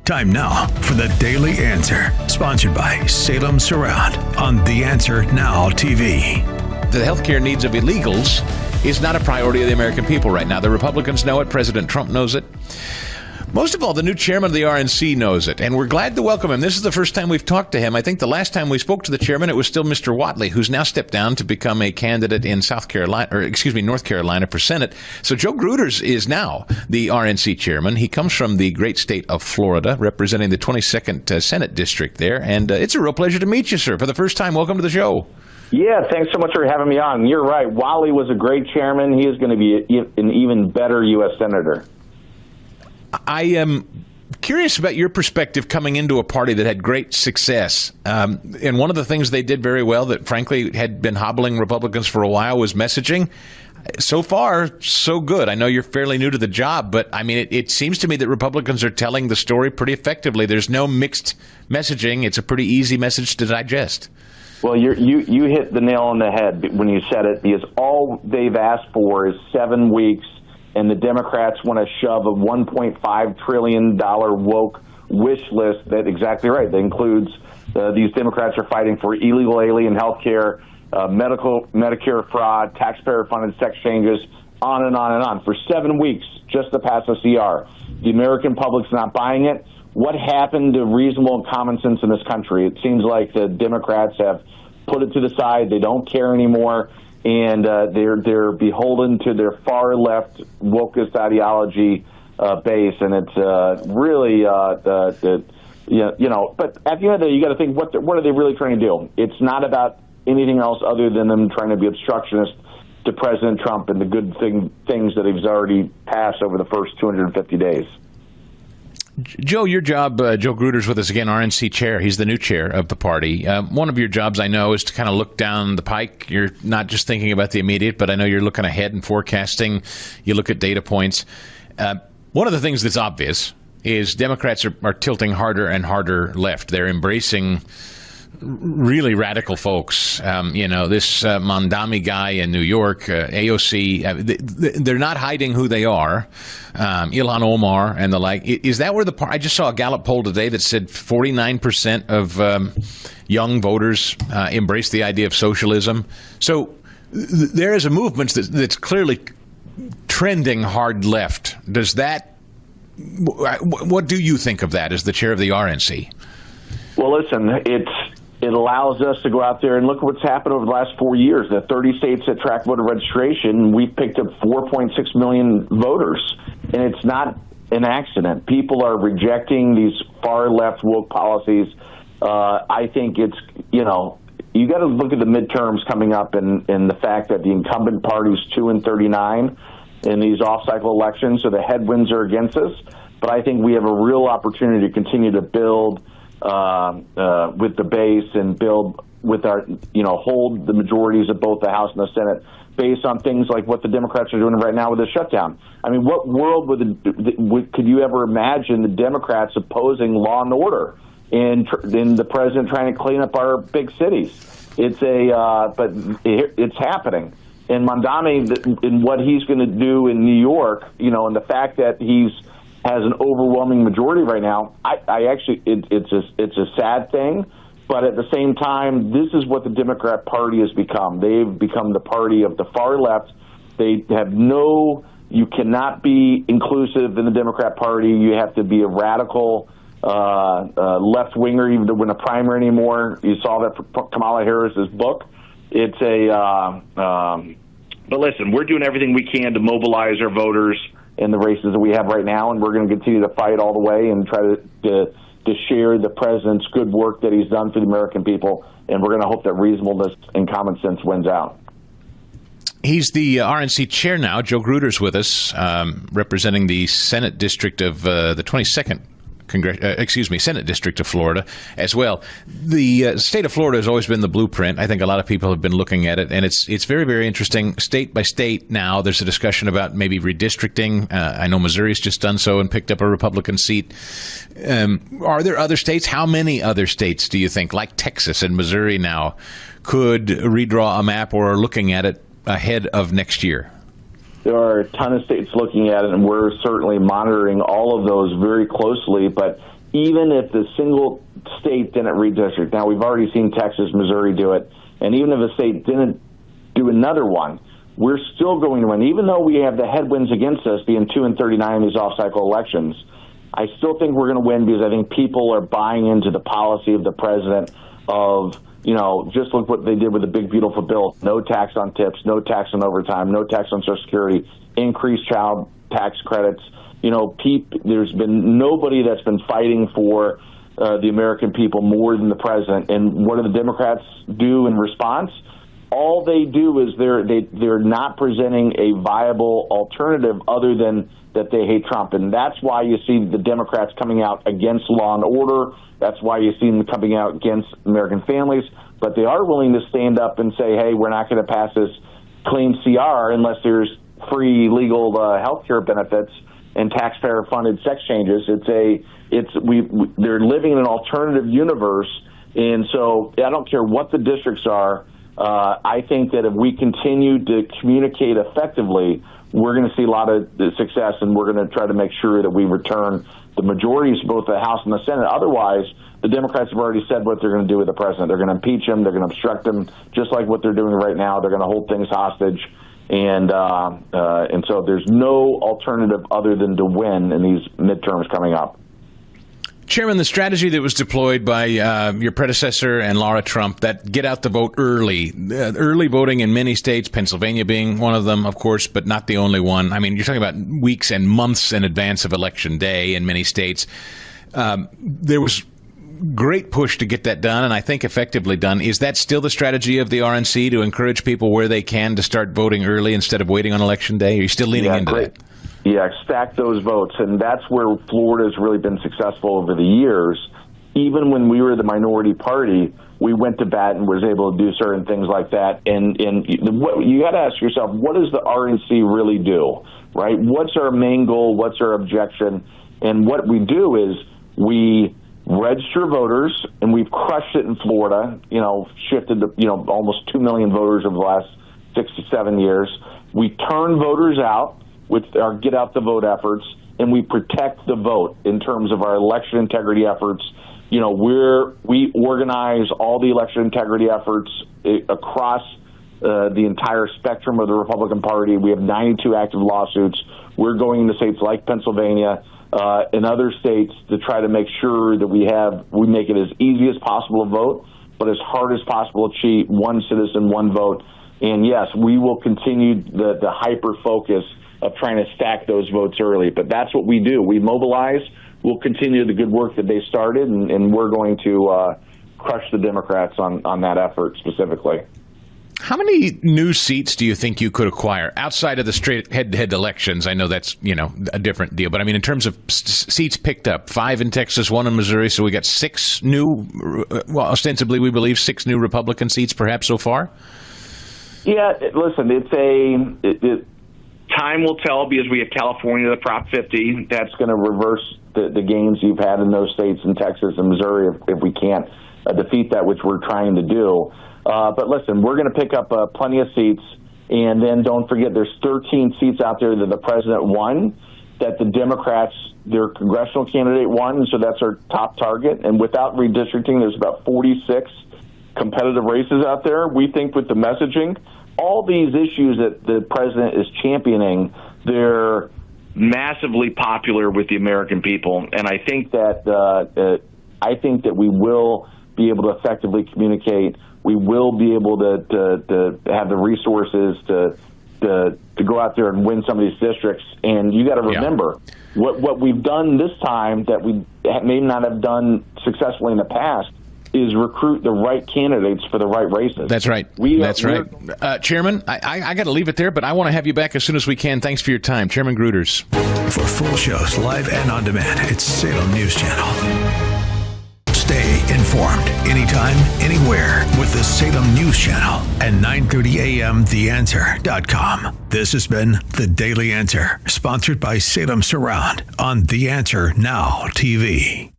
Time now for the Daily Answer, sponsored by Salem Surround on The Answer Now TV. The healthcare needs of illegals is not a priority of the American people right now. The Republicans know it. President Trump knows it. Most of all, the new chairman of the RNC knows it, and we're glad to welcome him. This is the first time we've talked to him. I think the last time we spoke to the chairman, it was still Mr. Whatley, who's now stepped down to become a candidate in North Carolina for Senate. So Joe Gruters is now the RNC chairman. He comes from the great state of Florida, representing the 22nd Senate district there, and it's a real pleasure to meet you, sir. For the first time, welcome to the show. Yeah, thanks so much for having me on. You're right. Whatley was a great chairman. He is going to be an even better U.S. Senator. I am curious about your perspective coming into a party that had great success. And one of the things they did very well that, frankly, had been hobbling Republicans for a while was messaging. So far, so good. I know you're fairly new to the job, but I mean, it seems to me that Republicans are telling the story pretty effectively. There's no mixed messaging. It's a pretty easy message to digest. Well, you hit the nail on the head when you said it, because all they've asked for is 7 weeks. And the Democrats want to shove a $1.5 trillion woke wish list that, exactly right, that includes these Democrats are fighting for illegal alien health care, Medicare fraud, taxpayer-funded sex changes, on and on and on, for 7 weeks just to pass a CR. The American public's not buying it. What happened to reasonable and common sense in this country? It seems like the Democrats have put it to the side. They don't care anymore. And they're beholden to their far left wokist ideology base, and it's really But at the end of the day, you got to think what are they really trying to do? It's not about anything else other than them trying to be obstructionist to President Trump and the good things that he's already passed over the first 250 days. Joe, your job, Joe Gruters with us again, RNC chair. He's the new chair of the party. One of your jobs, I know, is to kind of look down the pike. You're not just thinking about the immediate, but I know you're looking ahead and forecasting. You look at data points. One of the things that's obvious is Democrats are tilting harder and harder left. They're embracing really radical folks. This Mondami guy in New York, AOC, they're not hiding who they are. Ilhan Omar and the like. Is that where I just saw a Gallup poll today that said 49% of young voters embrace the idea of socialism. So there is a movement that's clearly trending hard left. What do you think of that as the chair of the RNC? Well, listen, it allows us to go out there and look at what's happened over the last 4 years. The 30 states that track voter registration, we've picked up 4.6 million voters, and it's not an accident. People are rejecting these far-left woke policies. I think it's, you got to look at the midterms coming up and the fact that the incumbent party's 2-39 in these off-cycle elections, so the headwinds are against us. But I think we have a real opportunity to continue to build with the base and build with our, hold the majorities of both the House and the Senate based on things like what the Democrats are doing right now with the shutdown. I mean, what world could you ever imagine the Democrats opposing law and order and the president trying to clean up our big cities? But it's happening. And Mondami, in what he's going to do in New York, and the fact that has an overwhelming majority right now, it's a sad thing, but at the same time, this is what the Democrat Party has become. They've become the party of the far left. They have you cannot be inclusive in the Democrat Party. You have to be a radical left winger even to win a primary anymore. You saw that for Kamala Harris's book. But listen, we're doing everything we can to mobilize our voters in the races that we have right now, and we're going to continue to fight all the way and try to share the president's good work that he's done for the American people, and we're going to hope that reasonableness and common sense wins out. He's the RNC chair now. Joe Gruters with us, representing the Senate district of the 22nd Senate District of Florida as well. The state of Florida has always been the blueprint. I think a lot of people have been looking at it, and it's very, very interesting. State by state now, there's a discussion about maybe redistricting. I know Missouri's just done so and picked up a Republican seat. Are there other states? How many other states do you think, like Texas and Missouri now, could redraw a map or are looking at it ahead of next year? There are a ton of states looking at it, and we're certainly monitoring all of those very closely. But even if the single state didn't redistrict. Now, we've already seen Texas, Missouri do it, and even if a state didn't do another one, we're still going to win. Even though we have the headwinds against us, being 2 and 39 in these off-cycle elections, I still think we're going to win because I think people are buying into the policy of the president of, just look what they did with the big, beautiful bill. No tax on tips, no tax on overtime, no tax on Social Security, increased child tax credits. There's been nobody that's been fighting for the American people more than the president. And what do the Democrats do in response? All they do is they're not presenting a viable alternative other than that they hate Trump. And that's why you see the Democrats coming out against law and order. That's why you see them coming out against American families. But they are willing to stand up and say, hey, we're not going to pass this clean CR unless there's free legal health care benefits and taxpayer-funded sex changes. They're living in an alternative universe. And so I don't care what the districts are. I think that if we continue to communicate effectively, we're going to see a lot of success, and we're going to try to make sure that we return the majorities, both the House and the Senate. Otherwise, the Democrats have already said what they're going to do with the president. They're going to impeach him. They're going to obstruct him, just like what they're doing right now. They're going to hold things hostage. And so there's no alternative other than to win in these midterms coming up. Chairman, the strategy that was deployed by your predecessor and Laura Trump, that get out the vote early, early voting in many states, Pennsylvania being one of them, of course, but not the only one. I mean, you're talking about weeks and months in advance of Election Day in many states. There was great push to get that done, and I think effectively done. Is that still the strategy of the RNC, to encourage people where they can to start voting early instead of waiting on Election Day? Are you still leaning into that? Yeah, stack those votes. And that's where Florida's really been successful over the years. Even when we were the minority party, we went to bat and was able to do certain things like that. And you got to ask yourself, what does the RNC really do, right? What's our main goal? What's our objection? And what we do is we register voters, and we've crushed it in Florida, shifted to, almost 2 million voters over the last 6 to 7 years. We turn voters out with our get out the vote efforts, and we protect the vote in terms of our election integrity efforts. We organize all the election integrity efforts across the entire spectrum of the Republican Party. We have 92 active lawsuits. We're going into states like Pennsylvania and other states to try to make sure that we make it as easy as possible to vote, but as hard as possible to achieve one citizen, one vote. And yes, we will continue the hyper focus of trying to stack those votes early. But that's what we do. We mobilize. We'll continue the good work that they started, and we're going to crush the Democrats on that effort specifically. How many new seats do you think you could acquire outside of the straight head-to-head elections? I know that's, a different deal. But, I mean, in terms of seats picked up, 5 in Texas, 1 in Missouri, so we got 6 new, ostensibly we believe 6 new Republican seats perhaps so far? Yeah, listen, time will tell, because we have California, the Prop 50. That's going to reverse the gains you've had in those states in Texas and Missouri if we can't defeat that, which we're trying to do. But listen, we're going to pick up plenty of seats. And then don't forget, there's 13 seats out there that the president won, that the Democrats, their congressional candidate won. And so that's our top target. And without redistricting, there's about 46 competitive races out there. We think with the messaging, all these issues that the president is championing, they're massively popular with the American people, and I think that we will be able to effectively communicate. We will be able to have the resources to go out there and win some of these districts. And you got to remember what we've done this time that we may not have done successfully in the past is recruit the right candidates for the right races. That's right. That's right. Chairman, I got to leave it there, but I want to have you back as soon as we can. Thanks for your time. Chairman Gruters. For full shows, live and on demand, it's Salem News Channel. Stay informed anytime, anywhere with the Salem News Channel and 9:30 a.m. TheAnswer.com. This has been The Daily Answer, sponsored by Salem Surround on The Answer Now TV.